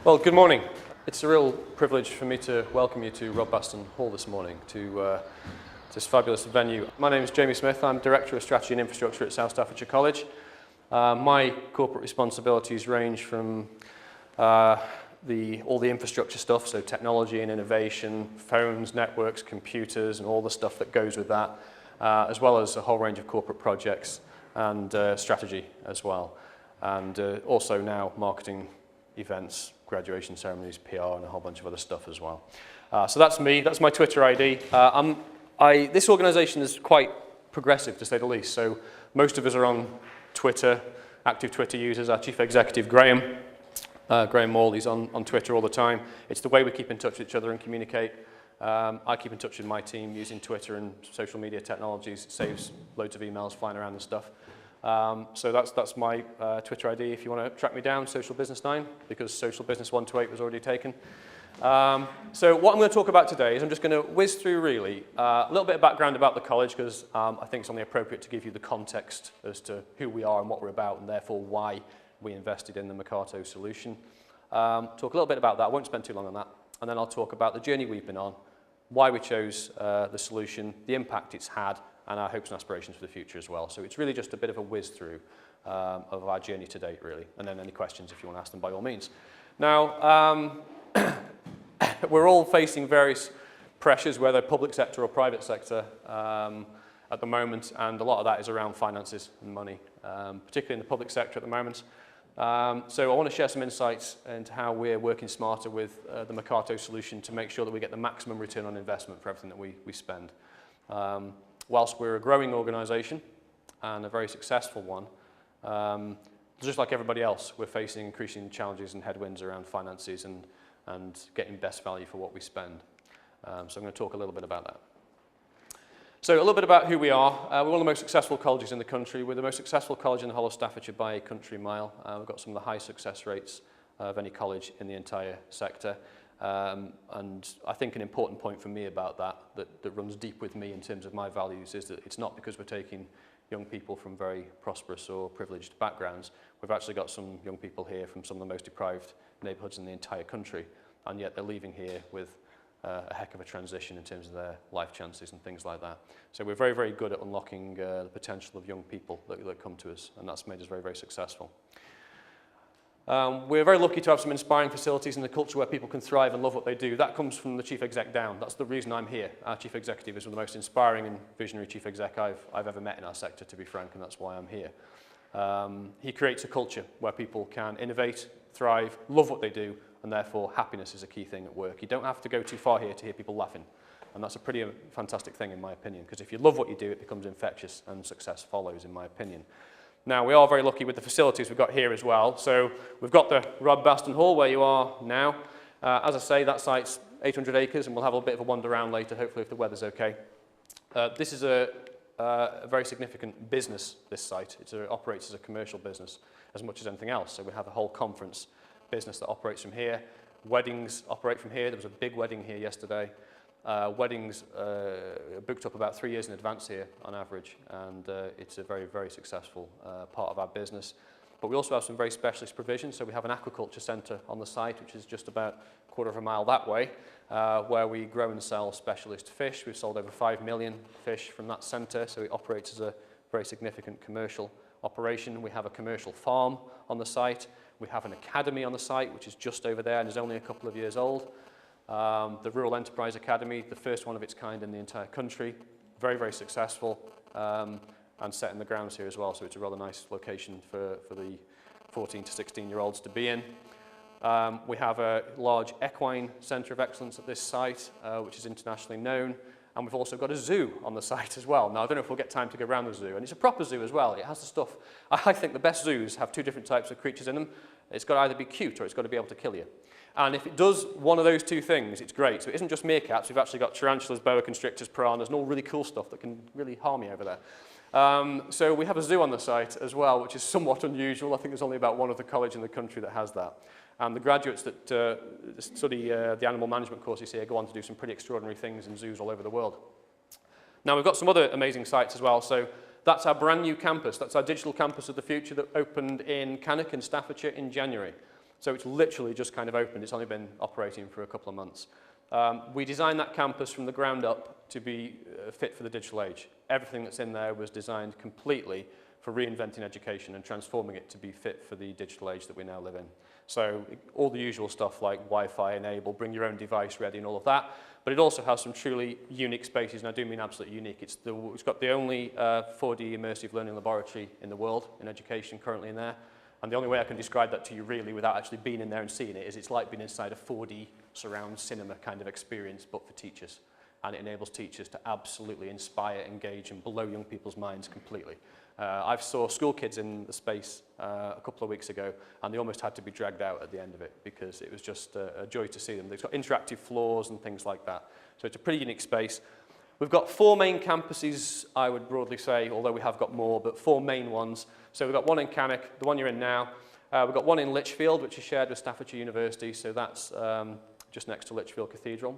Well, good morning. It's a real privilege for me to welcome you to Rob Baston Hall this morning, to this fabulous venue. My name is Jamie Smith. I'm Director of Strategy and Infrastructure at South Staffordshire College. My corporate responsibilities range from all the infrastructure stuff, so technology and innovation, phones, networks, computers, and all the stuff that goes with that, as well as a whole range of corporate projects and strategy as well. And also now marketing, events, graduation ceremonies, PR, and a whole bunch of other stuff as well. So that's me. That's my Twitter ID. This organisation is quite progressive, to say the least. So most of us are on Twitter, active Twitter users. Our chief executive, Graham Morley's on Twitter all the time. It's the way we keep in touch with each other and communicate. I keep in touch with my team using Twitter and social media technologies. It saves loads of emails flying around and stuff. So that's my Twitter ID if you want to track me down, Social Business 9, because Social Business 128 was already taken. So what I'm going to talk about today is I'm just going to whiz through really a little bit of background about the college, because I think it's only appropriate to give you the context as to who we are and what we're about, and therefore why we invested in the Mercato solution. Talk a little bit about that. I won't spend too long on that. And then I'll talk about the journey we've been on, why we chose the solution, the impact it's had, and our hopes and aspirations for the future as well. So it's really just a bit of a whiz through of our journey to date, really. And then any questions, if you want to ask them, by all means. Now, we're all facing various pressures, whether public sector or private sector, at the moment, and a lot of that is around finances and money, particularly in the public sector at the moment. So I want to share some insights into how we're working smarter with the Mercato solution to make sure that we get the maximum return on investment for everything that we spend. Whilst we're a growing organisation and a very successful one, just like everybody else, we're facing increasing challenges and headwinds around finances and getting best value for what we spend. So I'm going to talk a little bit about that. So a little bit about who we are. We're one of the most successful colleges in the country. We're the most successful college in the whole of Staffordshire by a country mile. We've got some of the high success rates of any college in the entire sector. And I think an important point for me about that runs deep with me in terms of my values is that it's not because we're taking young people from very prosperous or privileged backgrounds. We've actually got some young people here from some of the most deprived neighbourhoods in the entire country, and yet they're leaving here with a heck of a transition in terms of their life chances and things like that. So we're very, very good at unlocking the potential of young people that come to us, and that's made us very, very successful. We're very lucky to have some inspiring facilities and a culture where people can thrive and love what they do. That comes from the chief exec down. That's the reason I'm here. Our chief executive is one of the most inspiring and visionary chief exec I've ever met in our sector, to be frank, and that's why I'm here. He creates a culture where people can innovate, thrive, love what they do, and therefore happiness is a key thing at work. You don't have to go too far here to hear people laughing, and that's a pretty fantastic thing in my opinion, because if you love what you do, it becomes infectious and success follows, in my opinion. Now, we are very lucky with the facilities we've got here as well. So we've got the Rob Baston Hall where you are now. As I say, that site's 800 acres, and we'll have a bit of a wander around later, hopefully if the weather's okay. This is a very significant business, this site. It operates as a commercial business as much as anything else. So we have a whole conference business that operates from here. Weddings operate from here. There was a big wedding here yesterday. Weddings are booked up about 3 years in advance here on average, and it's a very, very successful part of our business. But we also have some very specialist provisions. So we have an aquaculture centre on the site, which is just about a quarter of a mile that way, where we grow and sell specialist fish. We've sold over 5 million fish from that centre, so it operates as a very significant commercial operation. We have a commercial farm on the site. We have an academy on the site, which is just over there and is only a couple of years old. The Rural Enterprise Academy, the first one of its kind in the entire country, very, very successful, and set in the grounds here as well, so it's a rather nice location for the 14 to 16-year-olds to be in. We have a large equine centre of excellence at this site, which is internationally known, and we've also got a zoo on the site as well. Now, I don't know if we'll get time to go around the zoo, and it's a proper zoo as well. It has the stuff. I think the best zoos have two different types of creatures in them. It's got to either be cute or it's got to be able to kill you. And if it does one of those two things, it's great. So it isn't just meerkats. We've actually got tarantulas, boa constrictors, piranhas, and all really cool stuff that can really harm you over there. So we have a zoo on the site as well, which is somewhat unusual. I think there's only about one other college in the country that has that. And the graduates that study the animal management courses here go on to do some pretty extraordinary things in zoos all over the world. Now, we've got some other amazing sites as well. So that's our brand new campus. That's our digital campus of the future that opened in Cannock in Staffordshire in January. So it's literally just kind of opened. It's only been operating for a couple of months. We designed that campus from the ground up to be fit for the digital age. Everything that's in there was designed completely for reinventing education and transforming it to be fit for the digital age that we now live in. So all the usual stuff like Wi-Fi enable, bring your own device ready and all of that, but it also has some truly unique spaces, and I do mean absolutely unique. It's got the only 4D immersive learning laboratory in the world in education currently in there, and the only way I can describe that to you really without actually being in there and seeing it is it's like being inside a 4D surround cinema kind of experience, but for teachers. And it enables teachers to absolutely inspire, engage, and blow young people's minds completely. I saw school kids in the space a couple of weeks ago, and they almost had to be dragged out at the end of it because it was just a joy to see them. They've got interactive floors and things like that. So it's a pretty unique space. We've got 4 main campuses, I would broadly say, although we have got more, but 4 main ones. So we've got one in Cannock, the one you're in now. We've got one in Lichfield, which is shared with Staffordshire University, so that's just next to Lichfield Cathedral.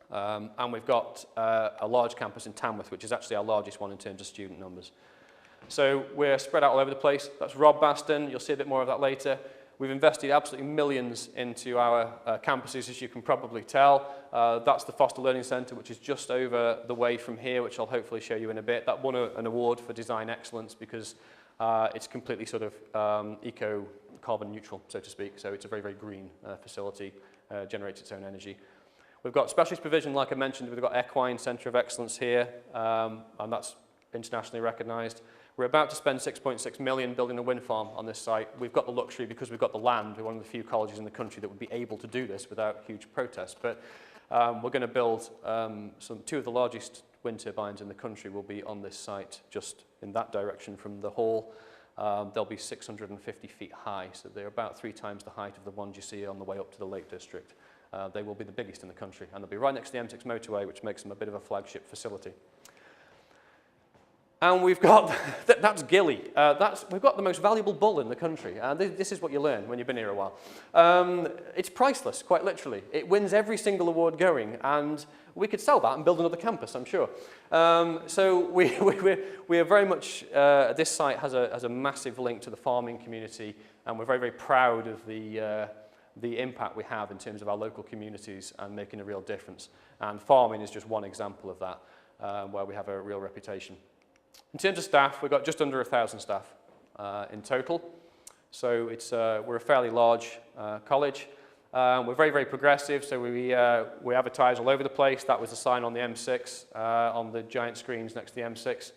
And we've got a large campus in Tamworth, which is actually our largest one in terms of student numbers. So we're spread out all over the place. That's Robaston. You'll see a bit more of that later. We've invested absolutely millions into our campuses, as you can probably tell. That's the Foster Learning Centre, which is just over the way from here, which I'll hopefully show you in a bit. That won an award for design excellence because it's completely sort of eco-carbon neutral, so to speak. So it's a very, very green facility, generates its own energy. We've got specialist provision, like I mentioned. We've got Equine Centre of Excellence here, and that's internationally recognised. We're about to spend 6.6 million building a wind farm on this site. We've got the luxury because we've got the land. We're one of the few colleges in the country that would be able to do this without huge protest. But we're going to build 2 of the largest wind turbines in the country will be on this site, just in that direction from the hall. They'll be 650 feet high, so they're about 3 times the height of the ones you see on the way up to the Lake District. They will be the biggest in the country, and they'll be right next to the M6 motorway, which makes them a bit of a flagship facility. And we've got, that's Gilly. We've got the most valuable bull in the country. This is what you learn when you've been here a while. It's priceless, quite literally. It wins every single award going, and we could sell that and build another campus, I'm sure. So we are very much, this site has a massive link to the farming community, and we're very, very proud of the impact we have in terms of our local communities and making a real difference. And farming is just one example of that, where we have a real reputation. In terms of staff, we've got just under 1,000 staff in total. So we're a fairly large college. We're very, very progressive, so we advertise all over the place. That was the sign on the M6, on the giant screens next to the M6.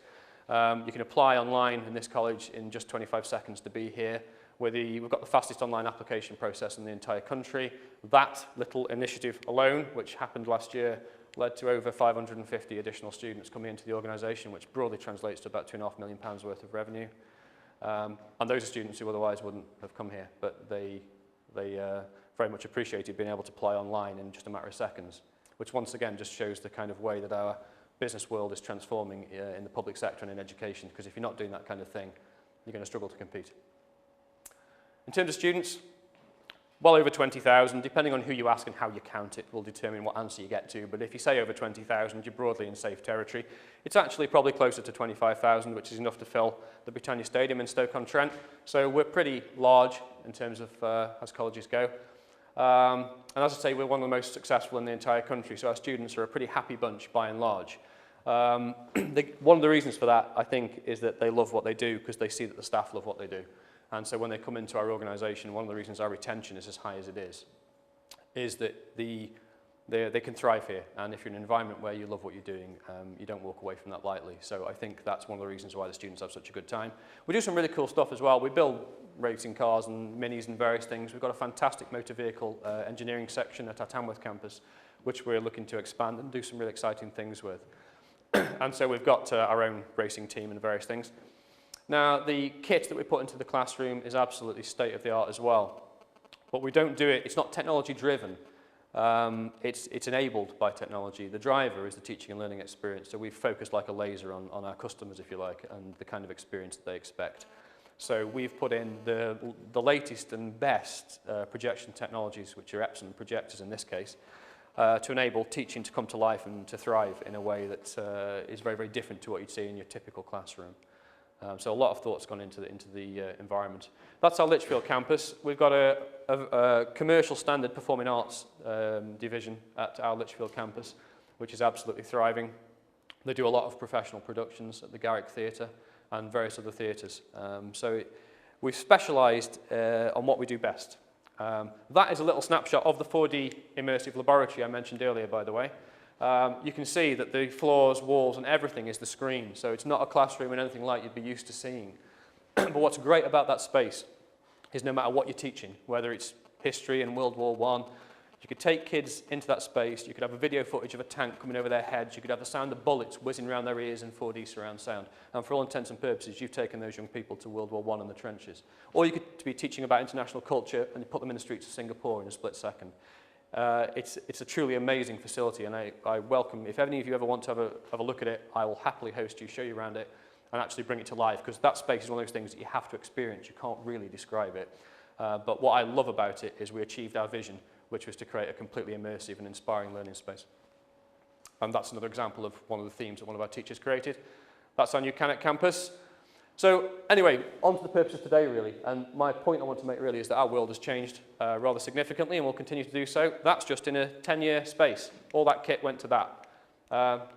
You can apply online in this college in just 25 seconds to be here. We've got the fastest online application process in the entire country. That little initiative alone, which happened last year, led to over 550 additional students coming into the organisation, which broadly translates to about £2.5 million worth of revenue. And those are students who otherwise wouldn't have come here, but they very much appreciated being able to apply online in just a matter of seconds, which once again just shows the kind of way that our business world is transforming in the public sector and in education, because if you're not doing that kind of thing, you're going to struggle to compete. In terms of students, well over 20,000, depending on who you ask and how you count it will determine what answer you get to, but if you say over 20,000, you're broadly in safe territory. It's actually probably closer to 25,000, which is enough to fill the Britannia Stadium in Stoke-on-Trent, so we're pretty large in terms of as colleges go. And as I say, we're one of the most successful in the entire country, so our students are a pretty happy bunch by and large. One of the reasons for that, I think, is that they love what they do because they see that the staff love what they do. And so when they come into our organisation, one of the reasons our retention is as high as it is that they can thrive here. And if you're in an environment where you love what you're doing, you don't walk away from that lightly. So I think that's one of the reasons why the students have such a good time. We do some really cool stuff as well. We build racing cars and minis and various things. We've got a fantastic motor vehicle engineering section at our Tamworth campus, which we're looking to expand and do some really exciting things with. And so we've got our own racing team and various things. Now, the kit that we put into the classroom is absolutely state-of-the-art as well. But we don't do it, it's not technology-driven. It's enabled by technology. The driver is the teaching and learning experience, so we've focused like a laser on our customers, if you like, and the kind of experience that they expect. So we've put in the latest and best projection technologies, which are Epson projectors in this case, to enable teaching to come to life and to thrive in a way that is very, very different to what you'd see in your typical classroom. So a lot of thought's gone into the environment. That's our Lichfield campus. We've got a commercial standard performing arts division at our Lichfield campus, which is absolutely thriving. They do a lot of professional productions at the Garrick Theatre and various other theatres. We've specialised on what we do best. That is a little snapshot of the 4D immersive laboratory I mentioned earlier, by the way. You can see that the floors, walls and everything is the screen, so it's not a classroom and anything like you'd be used to seeing. But what's great about that space is no matter what you're teaching, whether it's history and World War I, you could take kids into that space, you could have a video footage of a tank coming over their heads, you could have the sound of bullets whizzing around their ears in 4D surround sound. And for all intents and purposes, you've taken those young people to World War I and the trenches. Or you could be teaching about international culture and you put them in the streets of Singapore in a split second. It's a truly amazing facility, and I welcome, if any of you ever want to have a look at it, I will happily host you, show you around it, and actually bring it to life, because that space is one of those things that you have to experience. You can't really describe it. But what I love about it is we achieved our vision, which was to create a completely immersive and inspiring learning space. And that's another example of one of the themes that one of our teachers created. That's our new Cannock campus. So anyway, on to the purpose of today, really. And my point I want to make really is that our world has changed rather significantly and will continue to do so. That's just in a 10-year space. All that kit went to that.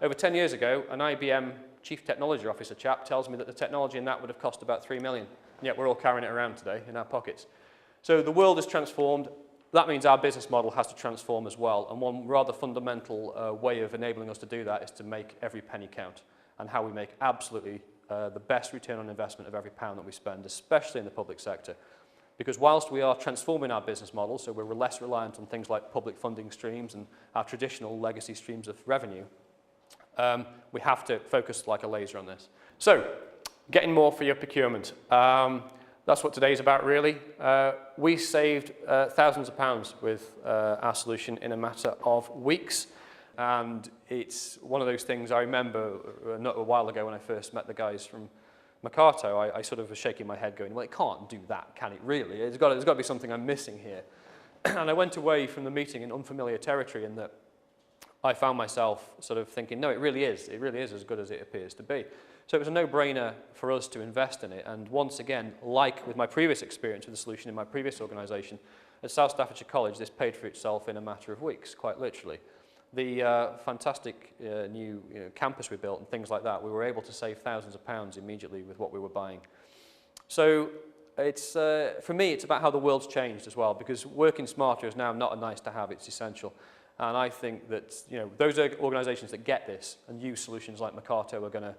Over 10 years ago, an IBM Chief Technology Officer chap tells me that the technology in that would have cost about 3 million. And yet we're all carrying it around today in our pockets. So the world has transformed. That means our business model has to transform as well. And one rather fundamental way of enabling us to do that is to make every penny count, and how we make absolutely the best return on investment of every pound that we spend, especially in the public sector. Because whilst we are transforming our business model, so we're less reliant on things like public funding streams and our traditional legacy streams of revenue, we have to focus like a laser on this. So, getting more for your procurement. That's what today's about, really. We saved thousands of pounds with our solution in a matter of weeks. And it's one of those things I remember a while ago when I first met the guys from Mercato, I sort of was shaking my head going, well, it can't do that, can it really? There's got to be something I'm missing here. And I went away from the meeting in unfamiliar territory, in that I found myself sort of thinking, no, it really is as good as it appears to be. So it was a no-brainer for us to invest in it. And once again, like with my previous experience with the solution in my previous organisation, at South Staffordshire College, this paid for itself in a matter of weeks, quite literally. The fantastic new campus we built and things like that, we were able to save thousands of pounds immediately with what we were buying. So it's, for me, it's about how the world's changed as well, because working smarter is now not a nice to have, it's essential. And I think that those organisations that get this and use solutions like Mercato are going to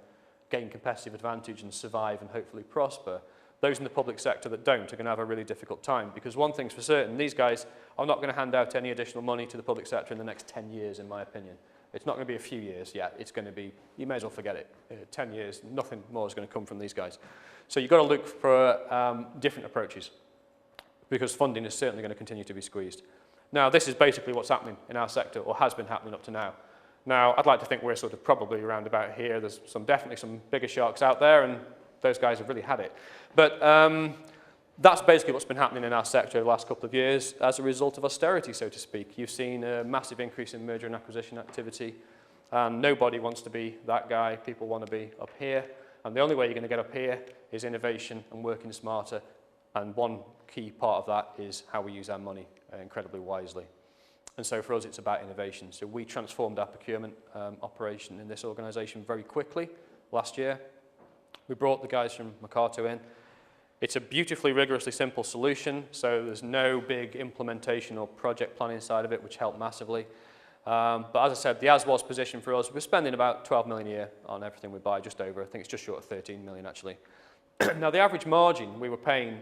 gain competitive advantage and survive and hopefully prosper. Those in the public sector that don't are going to have a really difficult time, because one thing's for certain, these guys are not going to hand out any additional money to the public sector in the next 10 years, in my opinion. It's not going to be a few years yet. It's going to be, you may as well forget it. 10 years, nothing more is going to come from these guys. So you've got to look for different approaches, because funding is certainly going to continue to be squeezed. Now, this is basically what's happening in our sector, or has been happening up to now. Now, I'd like to think we're sort of probably around about here. There's definitely some bigger sharks out there, and those guys have really had it. But that's basically what's been happening in our sector over the last couple of years as a result of austerity, so to speak. You've seen a massive increase in merger and acquisition activity, and nobody wants to be that guy. People want to be up here, and the only way you're going to get up here is innovation and working smarter, and one key part of that is how we use our money incredibly wisely. And so for us, it's about innovation. So we transformed our procurement operation in this organisation very quickly last year. We brought the guys from Mercato in. It's a beautifully, rigorously simple solution, so there's no big implementation or project planning side of it, which helped massively. But as I said, the as-was position for us, we're spending about 12 million a year on everything we buy, just over. I think it's just short of 13 million, actually. Now, the average margin we were paying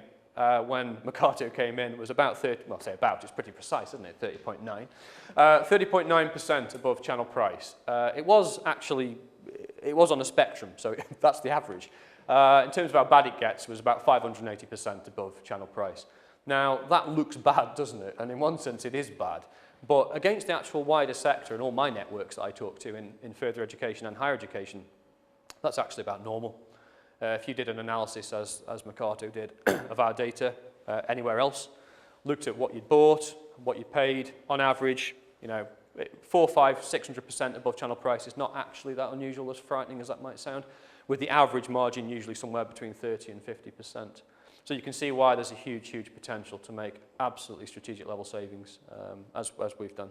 when Mercato came in was about 30, well, I say about, it's pretty precise, isn't it, 30.9. 30.9% above channel price. It was on a spectrum, so that's the average. In terms of how bad it gets, it was about 580% above channel price. Now, that looks bad, doesn't it? And in one sense, it is bad. But against the actual wider sector and all my networks that I talk to in further education and higher education, that's actually about normal. If you did an analysis, as Mercato did, of our data anywhere else, looked at what you'd bought, what you paid, on average, 400, 500, 600% above channel price is not actually that unusual, as frightening as that might sound. with the average margin usually somewhere between 30 and 50%. So you can see why there's a huge, huge potential to make absolutely strategic level savings, as we've done.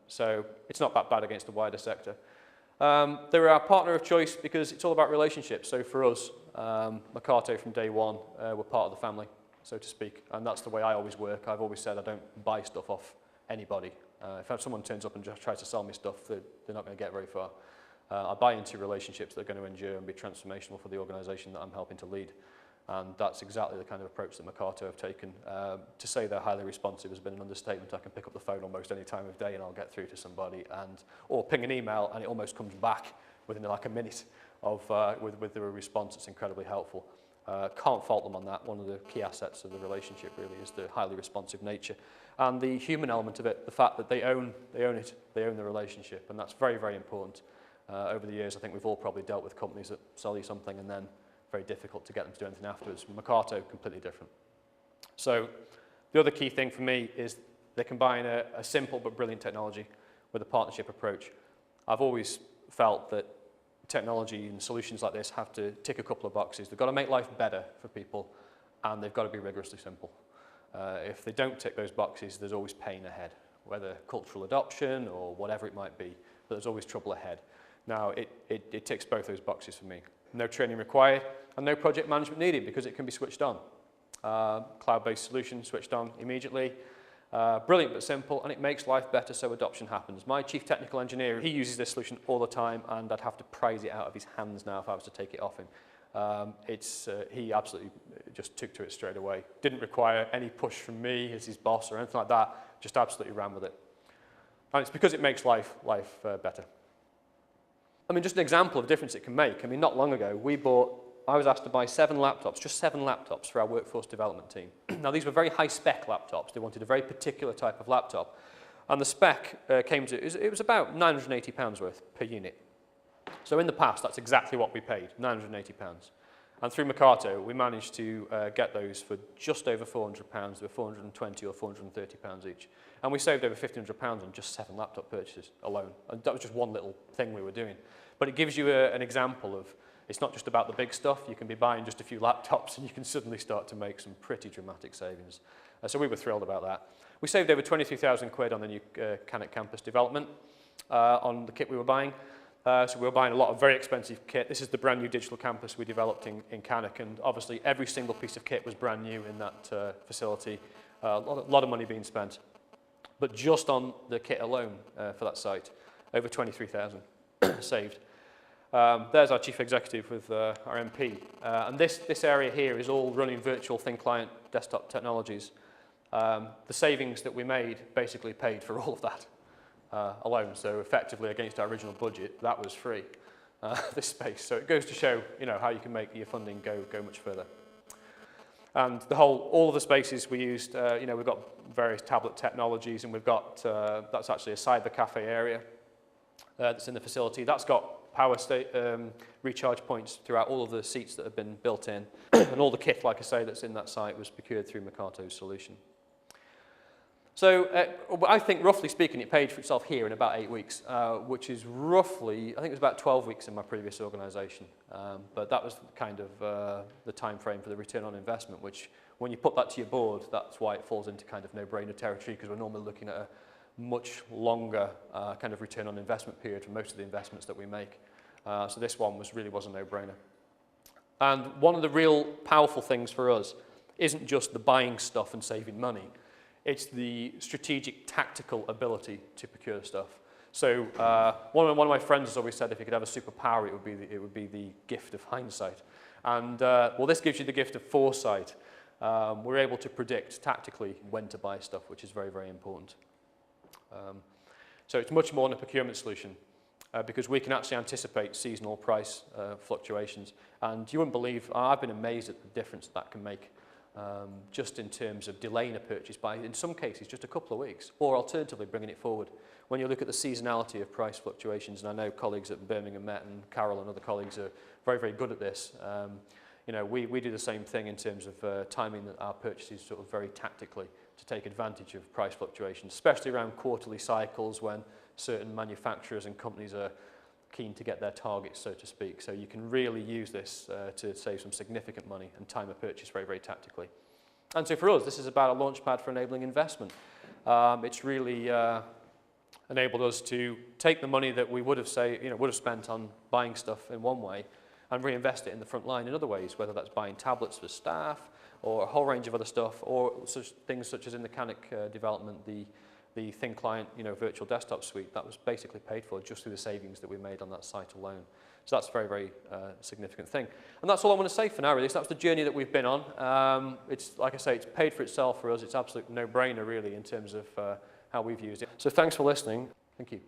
So it's not that bad against the wider sector. They're our partner of choice because it's all about relationships. So for us, Mercato from day one, we're part of the family, so to speak. And that's the way I always work. I've always said I don't buy stuff off anybody. If someone turns up and just tries to sell me stuff, they're not going to get very far. I buy into relationships that are going to endure and be transformational for the organisation that I'm helping to lead. And that's exactly the kind of approach that Mercato have taken. To say they're highly responsive has been an understatement. I can pick up the phone almost any time of day and I'll get through to somebody, or ping an email and it almost comes back within like a minute with the response. It's incredibly helpful. Can't fault them on that. One of the key assets of the relationship really is the highly responsive nature and the human element of it, the fact that they own it, they own the relationship, and that's very, very important. Over the years, I think we've all probably dealt with companies that sell you something and then very difficult to get them to do anything afterwards. Mercato, completely different. So the other key thing for me is they combine a simple but brilliant technology with a partnership approach. I've always felt that technology and solutions like this have to tick a couple of boxes. They've got to make life better for people and they've got to be rigorously simple. If they don't tick those boxes, there's always pain ahead, whether cultural adoption or whatever it might be, but there's always trouble ahead. Now, it ticks both those boxes for me. No training required and no project management needed because it can be switched on. Cloud-based solution switched on immediately. Brilliant but simple, and it makes life better so adoption happens. My chief technical engineer, he uses this solution all the time and I'd have to prise it out of his hands now if I was to take it off him. He absolutely just took to it straight away. Didn't require any push from me as his boss or anything like that, just absolutely ran with it. And it's because it makes life better. I mean, just an example of the difference it can make. I mean, not long ago, I was asked to buy 7 laptops, just 7 laptops for our workforce development team. Now, these were very high-spec laptops. They wanted a very particular type of laptop. And the spec it was about £980 worth per unit. So in the past, that's exactly what we paid, £980. And through Mercato, we managed to get those for just over £400. They were £420 or £430 each. And we saved over £1,500 on just 7 laptop purchases alone. And that was just one little thing we were doing. But it gives you an example of, it's not just about the big stuff. You can be buying just a few laptops and you can suddenly start to make some pretty dramatic savings. So we were thrilled about that. We saved over 23,000 quid on the new Cannock campus development on the kit we were buying. So we were buying a lot of very expensive kit. This is the brand new digital campus we developed in Cannock, and obviously every single piece of kit was brand new in that facility. A lot of money being spent. But just on the kit alone for that site, over 23,000 saved. There's our chief executive with our MP. And this area here is all running virtual thin client desktop technologies. The savings that we made basically paid for all of that alone. So effectively against our original budget, that was free, this space. So it goes to show, how you can make your funding go much further. And all of the spaces we used, we've got various tablet technologies, and we've got, that's actually a cyber cafe area that's in the facility. That's got power recharge points throughout all of the seats that have been built in. And all the kit, like I say, that's in that site was procured through Mercato's solution. So I think, roughly speaking, it paid for itself here in about 8 weeks, which is roughly, I think it was about 12 weeks in my previous organisation. But that was kind of the time frame for the return on investment, which when you put that to your board, that's why it falls into kind of no-brainer territory, because we're normally looking at a much longer kind of return on investment period for most of the investments that we make. So this one really was a no-brainer. And one of the real powerful things for us isn't just the buying stuff and saving money. It's the strategic, tactical ability to procure stuff. So one of my friends has always said if you could have a superpower, it would be the gift of hindsight. And well, this gives you the gift of foresight. We're able to predict tactically when to buy stuff, which is very, very important. So it's much more than a procurement solution because we can actually anticipate seasonal price fluctuations. And you wouldn't believe, I've been amazed at the difference that can make. Just in terms of delaying a purchase by, in some cases, just a couple of weeks, or alternatively bringing it forward. When you look at the seasonality of price fluctuations, and I know colleagues at Birmingham Met and Carol and other colleagues are very, very good at this. We do the same thing in terms of timing our purchases sort of very tactically to take advantage of price fluctuations, especially around quarterly cycles when certain manufacturers and companies are keen to get their targets, so to speak. So you can really use this to save some significant money and time a purchase very, very tactically. And so for us, this is about a launchpad for enabling investment. It's really enabled us to take the money that we would have spent on buying stuff in one way and reinvest it in the front line in other ways, whether that's buying tablets for staff or a whole range of other stuff, or things such as in the Canic development, the thin client, virtual desktop suite, that was basically paid for just through the savings that we made on that site alone. So that's a very, very significant thing. And that's all I want to say for now, really. So that's the journey that we've been on. It's, like I say, it's paid for itself for us. It's absolute no-brainer, really, in terms of how we've used it. So thanks for listening. Thank you.